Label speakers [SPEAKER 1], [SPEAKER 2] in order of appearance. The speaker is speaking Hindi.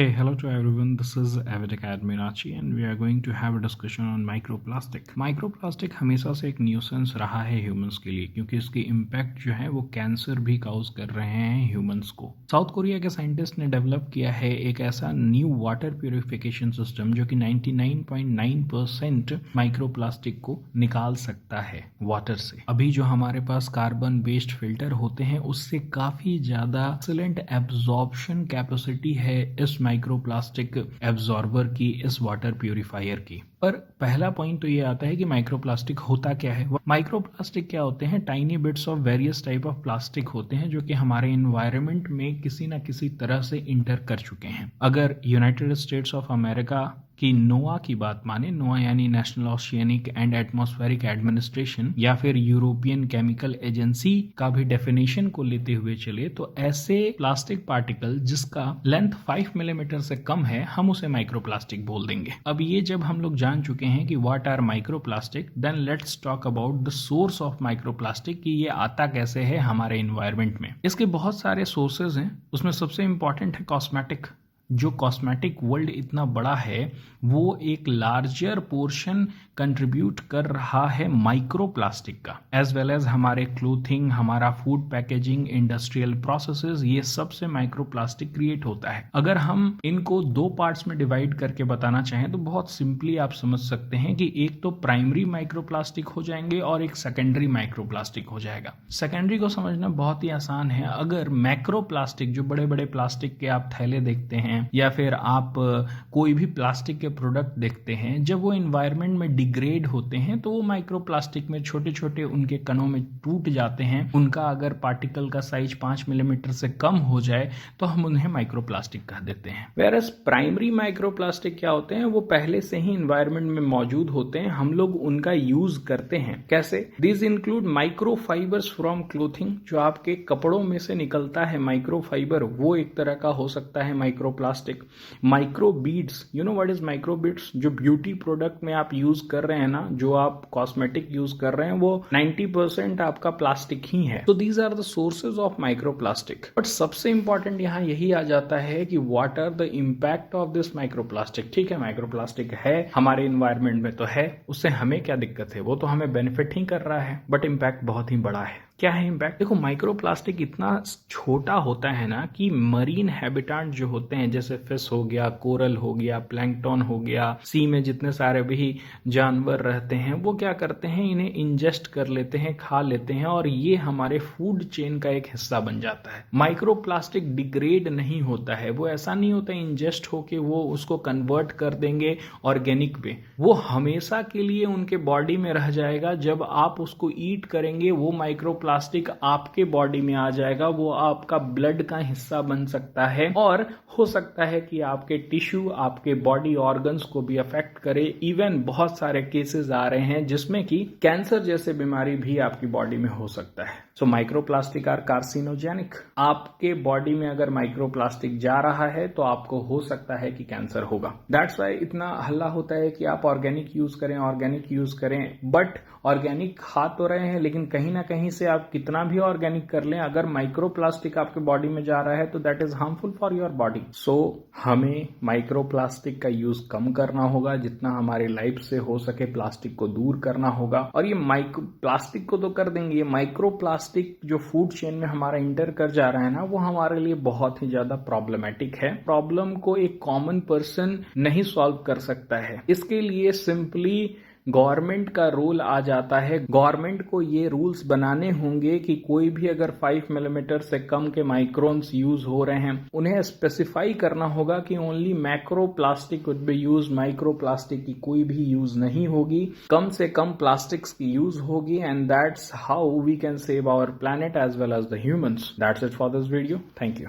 [SPEAKER 1] Hey, hello to everyone. This is Avid Academy Rachi and we are going to have a discussion on microplastic. Microplastic हमेशा से एक न्यूसेंस रहा है ह्यूमंस के लिए क्योंकि इसके इम्पैक्ट जो है वो कैंसर भी काउज कर रहे हैं ह्यूमंस को। साउथ कोरिया के साइंटिस्ट ने डेवलप किया है एक ऐसा न्यू वाटर प्यूरिफिकेशन सिस्टम जो कि 99.9% माइक्रोप्लास्टिक को निकाल सकता है वाटर से। अभी जो हमारे पास कार्बन बेस्ड फिल्टर होते हैं उससे काफी ज्यादा एक्सीलेंट एब्जॉर्प्शन कैपेसिटी है इस माइक्रोप्लास्टिक एब्जॉर्बर की, इस वाटर प्यूरिफायर की। पर पहला पॉइंट तो ये आता है कि माइक्रोप्लास्टिक होता क्या है। माइक्रोप्लास्टिक क्या होते हैं? Tiny bits of various type of plastic होते हैं जो कि हमारे एनवायरनमेंट में किसी ना किसी तरह से इंटर कर चुके हैं। अगर यूनाइटेड स्टेट्स ऑफ अमेरिका कि नोआ की बात माने, नोआ यानी national oceanic and atmospheric administration, या फिर यूरोपियन केमिकल एजेंसी का भी डेफिनेशन को लेते हुए चले तो ऐसे प्लास्टिक पार्टिकल जिसका लेंथ 5 मिलीमीटर से कम है हम उसे माइक्रोप्लास्टिक बोल देंगे। अब ये जब हम लोग जान चुके हैं कि what are microplastic, then let's talk about the source of microplastic कि ये आता कैसे है हमारे एनवायरमेंट में। इसके बहुत सारे सोर्सेज हैं, उसमें सबसे इंपॉर्टेंट है कॉस्मेटिक। जो कॉस्मेटिक वर्ल्ड इतना बड़ा है वो एक लार्जर पोर्शन कंट्रीब्यूट कर रहा है माइक्रोप्लास्टिक का, एज वेल एज हमारे क्लोथिंग, हमारा फूड पैकेजिंग, इंडस्ट्रियल प्रोसेसेस, ये सब से माइक्रोप्लास्टिक क्रिएट होता है। अगर हम इनको दो पार्ट्स में डिवाइड करके बताना चाहें तो बहुत सिंपली आप समझ सकते हैं कि एक तो प्राइमरी माइक्रोप्लास्टिक हो जाएंगे और एक सेकेंडरी माइक्रोप्लास्टिक हो जाएगा। सेकेंडरी को समझना बहुत ही आसान है। अगर मैक्रोप्लास्टिक, जो बड़े बड़े प्लास्टिक के आप थैले देखते हैं या फिर आप कोई भी प्लास्टिक के प्रोडक्ट देखते हैं, जब वो एनवायरनमेंट में डिग्रेड होते हैं तो वो माइक्रोप्लास्टिक में छोटे छोटे उनके कणों में टूट जाते हैं। उनका अगर पार्टिकल का साइज 5 मिलीमीटर से कम हो जाए तो हम उन्हें माइक्रोप्लास्टिक कह देते हैं। वेयरएज प्राइमरी माइक्रोप्लास्टिक क्या होते हैं? वो पहले से ही एनवायरनमेंट में मौजूद होते हैं, हम लोग उनका यूज करते हैं। कैसे? दिस इंक्लूड माइक्रोफाइबर्स फ्रॉम क्लोथिंग, जो आपके कपड़ों में से निकलता है माइक्रोफाइबर, वो एक तरह का हो सकता है microplastic. Micro beads, you know what is micro beads? जो ब्यूटी प्रोडक्ट में आप यूज कर रहे हैं ना, जो आप कॉस्मेटिक यूज कर रहे हैं, वो 90% आपका प्लास्टिक ही है। तो these are the sources of microplastic. But सबसे इंपॉर्टेंट यहाँ यही आ जाता है कि what are the impact of this microplastic. ठीक है, माइक्रोप्लास्टिक है हमारे एनवायरनमेंट में तो है, उससे हमें क्या दिक्कत है? वो तो हमें बेनिफिट ही कर रहा है, बट इम्पैक्ट बहुत ही बड़ा है। क्या है इम्पैक्ट? देखो, माइक्रोप्लास्टिक इतना छोटा होता है ना कि मरीन हैबिटेट जो होते हैं, जैसे फिश हो गया, कोरल हो गया, प्लैंकटन हो गया, सी में जितने सारे भी जानवर रहते हैं, वो क्या करते हैं, इन्हें इंजेस्ट कर लेते हैं, खा लेते हैं और ये हमारे फूड चेन का एक हिस्सा बन जाता है। माइक्रोप्लास्टिक डिग्रेड नहीं होता है, वो ऐसा नहीं होता इंजेस्ट होके वो उसको कन्वर्ट कर देंगे ऑर्गेनिक पे। वो हमेशा के लिए उनके बॉडी में रह जाएगा। जब आप उसको ईट करेंगे वो माइक्रोप्लास्टिक आपके बॉडी में आ जाएगा, वो आपका ब्लड का हिस्सा बन सकता है और हो सकता है कि आपके टिश्यू, आपके बॉडी ऑर्गन्स को भी अफेक्ट करे। इवन बहुत सारे केसेस आ रहे हैं जिसमें कि कैंसर जैसे बीमारी भी आपकी बॉडी में हो सकता है। सो माइक्रोप्लास्टिक आर कार्सिनोजेनिक। आपके बॉडी में अगर माइक्रोप्लास्टिक जा रहा है तो आपको हो सकता है कि कैंसर होगा। दैट्स वाई इतना हल्ला होता है कि आप ऑर्गेनिक यूज करें, ऑर्गेनिक यूज करें। बट ऑर्गेनिक खा तो रहे हैं, लेकिन कहीं ना कहीं से आप कितना भी ऑर्गेनिक कर लें, अगर माइक्रोप्लास्टिक आपके बॉडी में जा रहा है तो that is harmful for your body. So हमें माइक्रोप्लास्टिक का यूज कम करना होगा, जितना हमारे लाइफ से हो सके प्लास्टिक को दूर करना होगा। और ये प्लास्टिक को तो कर देंगे, ये माइक्रोप्लास्टिक जो फूड चेन में हमारा इंटर कर जा रहा है ना, वो हमारे लिए बहुत ही ज्यादा प्रॉब्लमेटिक है। प्रॉब्लम को एक कॉमन पर्सन नहीं सॉल्व कर सकता है। इसके लिए सिंपली गवर्नमेंट का रोल आ जाता है। गवर्नमेंट को ये रूल्स बनाने होंगे कि कोई भी अगर 5 मिलीमीटर से कम के माइक्रोन्स यूज हो रहे हैं, उन्हें स्पेसिफाई करना होगा कि only macro plastic would be use, micro plastic की कोई भी यूज नहीं होगी, कम से कम प्लास्टिक्स की यूज होगी। And that's how we can save our planet as well as the humans. That's it for this video. Thank you.